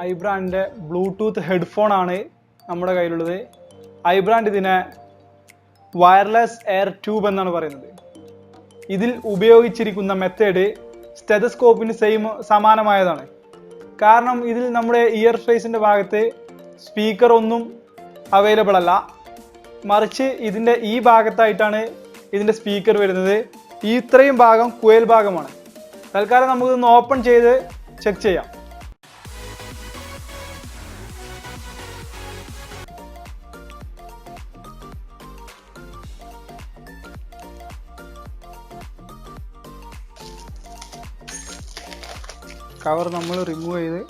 ibrand Bluetooth headphone ആണ് നമ്മുടെ കയ്യിലുള്ളത്. ibrand ഇതിനെ വയർലെസ് എയർ ട്യൂബ് എന്നാണ് പറയുന്നത്. ഇതിൽ ഉപയോഗിച്ചിരിക്കുന്ന മെത്തേഡ് സ്റ്റെതസ്കോപ്പിന് സമാനമായതാണ്. കാരണം ഇതിൽ നമ്മുടെ ഇയർ ഫേസിൻ്റെ ഭാഗത്ത് സ്പീക്കർ ഒന്നും അവൈലബിൾ അല്ല, മറിച്ച് ഇതിൻ്റെ ഈ ഭാഗത്തായിട്ടാണ് ഇതിൻ്റെ സ്പീക്കർ വരുന്നത്. ഈ ഇത്രയും ഭാഗം കുയൽ ഭാഗമാണ്. തൽക്കാലം നമുക്കിതൊന്ന് ഓപ്പൺ ചെയ്ത് ചെക്ക് ചെയ്യാം. കവർ നമ്മൾ റിമൂവ് ചെയ്ത്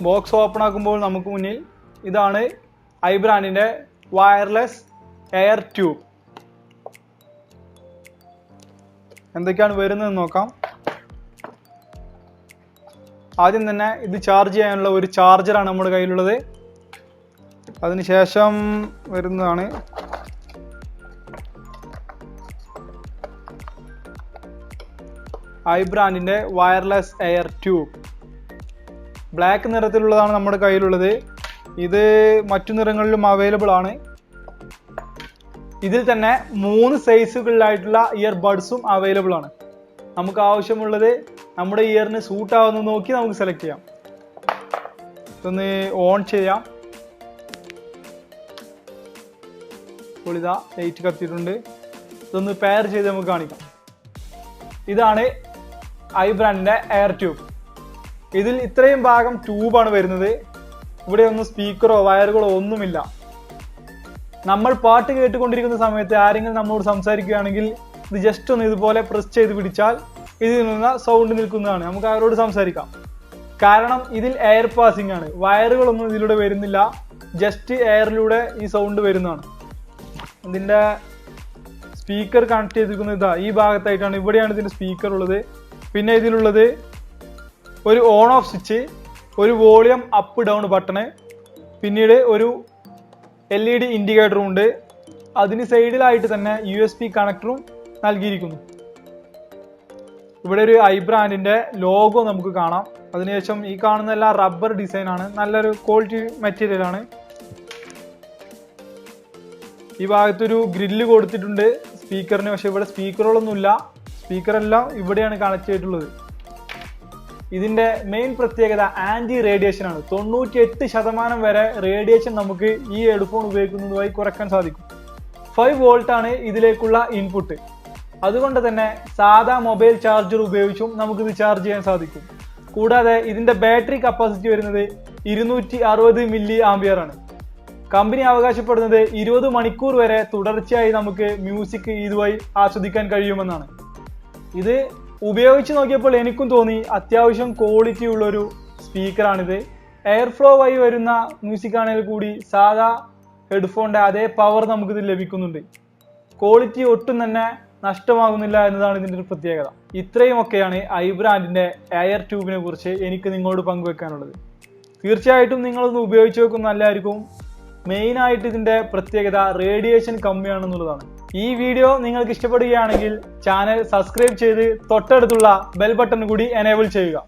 ബോക്സ് ഓപ്പൺ ആക്കുമ്പോൾ നമുക്ക് മുന്നിൽ ഇതാണ് ibrandന്റെ വയർലെസ് എയർ ട്യൂബ്. എന്തൊക്കെയാണ് വരുന്നതെന്ന് നോക്കാം. ആദ്യം തന്നെ ഇത് ചാർജ് ചെയ്യാനുള്ള ഒരു ചാർജറാണ് നമ്മുടെ കയ്യിലുള്ളത്. അതിനുശേഷം വരുന്നതാണ് ibrandന്റെ വയർലെസ് എയർ ട്യൂബ്. ബ്ലാക്ക് നിറത്തിലുള്ളതാണ് നമ്മുടെ കയ്യിലുള്ളത്. ഇത് മറ്റു നിറങ്ങളിലും അവൈലബിൾ ആണ്. ഇതിൽ തന്നെ 3 സൈസുകളിലായിട്ടുള്ള ഇയർ ബഡ്സും അവൈലബിൾ ആണ്. നമുക്ക് ആവശ്യമുള്ളത് നമ്മുടെ ഇയറിന് സൂട്ട് ആവുന്ന നോക്കി നമുക്ക് സെലക്ട് ചെയ്യാം. ഇതൊന്ന് ഓൺ ചെയ്യാം. അപ്പോൾ ഇതാ ലൈറ്റ് കത്തിയിട്ടുണ്ട്. ഇതൊന്ന് പെയർ ചെയ്ത് നമുക്ക് കാണിക്കാം. ഇതാണ് ibrandന്റെ എയർ ട്യൂബ്. ഇതിൽ ഇത്രയും ഭാഗം ട്യൂബാണ് വരുന്നത്. ഇവിടെ ഒന്നും സ്പീക്കറോ വയറുകളോ ഒന്നുമില്ല. നമ്മൾ പാട്ട് കേട്ടുകൊണ്ടിരിക്കുന്ന സമയത്ത് ആരെങ്കിലും നമ്മളോട് സംസാരിക്കുകയാണെങ്കിൽ ഇത് ജസ്റ്റ് ഒന്ന് ഇതുപോലെ പ്രസ് ചെയ്ത് പിടിച്ചാൽ ഇതിൽ നിന്ന് സൗണ്ട് നിൽക്കുന്നതാണ്. നമുക്ക് അവരോട് സംസാരിക്കാം. കാരണം ഇതിൽ എയർ പാസിംഗ് ആണ്, വയറുകളൊന്നും ഇതിലൂടെ വരുന്നില്ല. ജസ്റ്റ് എയറിലൂടെ ഈ സൗണ്ട് വരുന്നതാണ്. ഇതിൻ്റെ സ്പീക്കർ കണക്ട് ചെയ്തിരിക്കുന്നത് ഇതാ ഈ ഭാഗത്തായിട്ടാണ്. ഇവിടെയാണ് ഇതിൻ്റെ സ്പീക്കർ ഉള്ളത്. പിന്നെ ഇതിലുള്ളത് ഒരു ഓൺ ഓഫ് സ്വിച്ച്, ഒരു വോളിയം അപ്പ് ഡൗൺ ബട്ടണ്, പിന്നീട് ഒരു LED ഇൻഡിക്കേറ്ററും ഉണ്ട്. അതിന് സൈഡിലായിട്ട് തന്നെ USB കണക്ടറും നൽകിയിരിക്കുന്നു. ഇവിടെ ഒരു ibrandന്റെ ലോഗോ നമുക്ക് കാണാം. അതിനുശേഷം ഈ കാണുന്നതെല്ലാം റബ്ബർ ഡിസൈൻ ആണ്, നല്ലൊരു ക്വാളിറ്റി മെറ്റീരിയൽ ആണ്. ഈ ഭാഗത്തൊരു ഗ്രില്ല് കൊടുത്തിട്ടുണ്ട് സ്പീക്കറിന്. പക്ഷെ ഇവിടെ സ്പീക്കറുകളൊന്നുമില്ല. സ്പീക്കറെല്ലാം ഇവിടെയാണ് കണക്ട് ചെയ്തിട്ടുള്ളത്. ഇതിൻ്റെ മെയിൻ പ്രത്യേകത ആൻറ്റി റേഡിയേഷൻ ആണ്. 98% വരെ റേഡിയേഷൻ നമുക്ക് ഈ ഹെഡ്ഫോൺ ഉപയോഗിക്കുന്നതുമായി കുറയ്ക്കാൻ സാധിക്കും. 5 വോൾട്ട് ആണ് ഇതിലേക്കുള്ള ഇൻപുട്ട്. അതുകൊണ്ട് തന്നെ സാധാ മൊബൈൽ ചാർജർ ഉപയോഗിച്ചും നമുക്കിത് ചാർജ് ചെയ്യാൻ സാധിക്കും. കൂടാതെ ഇതിൻ്റെ ബാറ്ററി കപ്പാസിറ്റി വരുന്നത് 260 മില്ലി ആംപിയർ ആണ്. കമ്പനി അവകാശപ്പെടുന്നത് 20 മണിക്കൂർ വരെ തുടർച്ചയായി നമുക്ക് മ്യൂസിക് ഇതുവഴി ആസ്വദിക്കാൻ കഴിയുമെന്നാണ്. ഇത് ഉപയോഗിച്ച് നോക്കിയപ്പോൾ എനിക്കും തോന്നി അത്യാവശ്യം ക്വാളിറ്റി ഉള്ളൊരു സ്പീക്കറാണിത്. എയർ ഫ്ലോ വഴി വരുന്ന മ്യൂസിക് ആണെങ്കിൽ കൂടി സാധാ ഹെഡ്ഫോണിൻ്റെ അതേ പവർ നമുക്കിത് ലഭിക്കുന്നുണ്ട്. ക്വാളിറ്റി ഒട്ടും തന്നെ നഷ്ടമാകുന്നില്ല എന്നതാണ് ഇതിൻ്റെ ഒരു പ്രത്യേകത. ഇത്രയുമൊക്കെയാണ് ibrandന്റെ എയർ ട്യൂബിനെ കുറിച്ച് എനിക്ക് നിങ്ങളോട് പങ്കുവെക്കാനുള്ളത്. തീർച്ചയായിട്ടും നിങ്ങളൊന്ന് ഉപയോഗിച്ച് നോക്കും, നല്ലതായിരിക്കും. മെയിനായിട്ട് ഇതിൻ്റെ പ്രത്യേകത റേഡിയേഷൻ കമ്മിയാണെന്നുള്ളതാണ്. ഈ വീഡിയോ നിങ്ങൾക്ക് ഇഷ്ടപ്പെടുകയാണെങ്കിൽ ചാനൽ സബ്സ്ക്രൈബ് ചെയ്ത് തൊട്ടടുത്തുള്ള ബെൽ ബട്ടൺ കൂടി എനേബിൾ ചെയ്യുക.